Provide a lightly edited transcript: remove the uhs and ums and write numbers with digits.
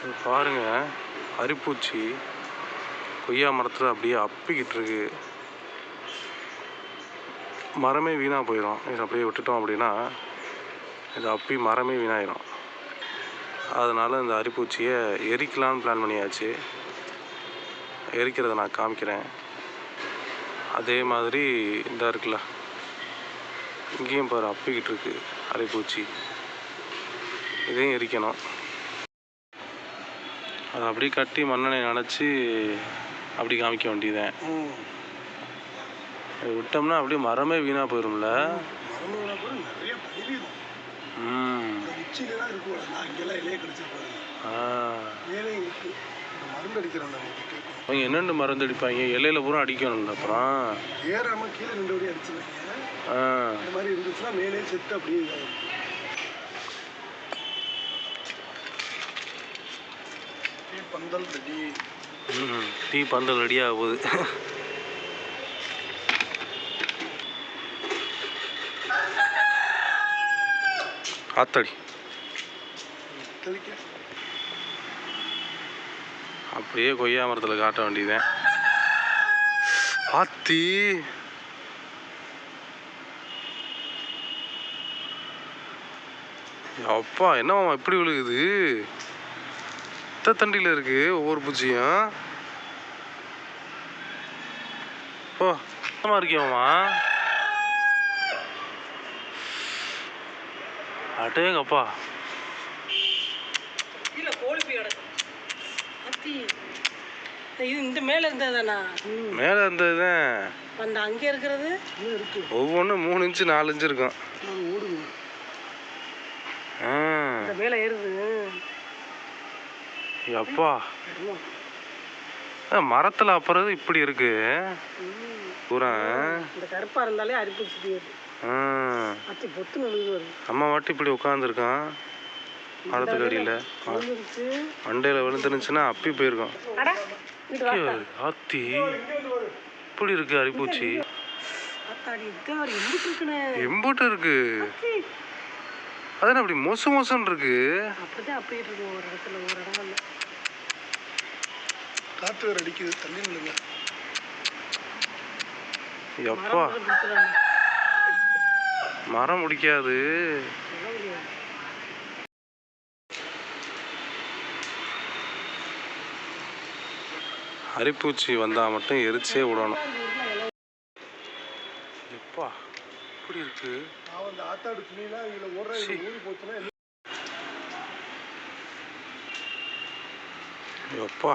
இது பாருங்க, அரிப்பூச்சி கொய்யா மரத்தில் அப்படியே அப்பிக்கிட்டு இருக்கு. மரமே வீணாக போயிடும். இதை அப்படியே விட்டுட்டோம் அப்படின்னா இது அப்பி மரமே வீணாயிடும். அதனால் இந்த அரிப்பூச்சியை எரிக்கலான்னு பிளான் பண்ணியாச்சு. எரிக்கிறத நான் காமிக்கிறேன். அதே மாதிரி இந்த இருக்குல்ல, இங்கேயும் பாரு அப்பிக்கிட்டு இருக்கு அரிப்பூச்சி. இதையும் எரிக்கணும். அதை அப்படியே கட்டி மண்ணெண்ணை நனைச்சி அப்படி காமிக்க வேண்டியதுதான். விட்டோம்னா அப்படியே மரமே வீணாக போயிடும்ல. அவங்க என்னென்ன மருந்து அடிப்பாங்க? இலையில பூரா அடிக்கணும்ல. அப்புறம் ஏறாம கீழே 2 வடி அடிச்சுருவாங்க. இந்த மாதிரி இருந்துச்சுன்னா மேலே செத்து அப்படியே பந்தல் ரெடி. டீ பந்தல் ரெடி ஆக போகுது. காத்தடி அப்படியே கொய்யா மரத்தில் காட்ட வேண்டியதுதான். ஆத்தி அப்பா, என்னவா இப்படி விழுகுது? தண்டியில் இருக்கு ஒவ்வொரு பூச்சியும். ஓ இருக்கியாமா? அட்டேங்கப்பா, இந்த மேல இருந்ததுதானா? மேல இருந்ததுதான். அந்த அங்க இருக்கிறது ஒவ்வொன்றும் 3 இன்ச்சு 4 இன்ச்சு இருக்கும். இந்த மேல ஏறுது. அப்பா, மரத்துல அப்புறம் இப்படி இருக்கு பூரா. இந்த கருப்பா இருந்தாலே அரிப்பூச்சி. அம்மா வாட்டி இப்படி உட்காந்துருக்கான் மரத்துக்கு அடியில். மண்டையில் விழுந்துருந்துச்சுன்னா அப்பி போயிருக்கோம். ஆத்தி இப்படி இருக்கு அரிப்பூச்சி. எம்பூட்டு இருக்கு. அதான் அப்படி மொசு மொசன்னு இருக்கு. காத்து வேற அடிக்குது. தண்ணி இல்லைங்க. எப்பா, மரம் முடிக்காது. அரிப்பூச்சி வந்தால் மட்டும் எரிச்சே விடணும். எப்பா இப்படி இருக்கு. ஆத்தாடு துணியெல்லாம் இதில் ஓடுற ஊறி போச்சுன்னா எப்பா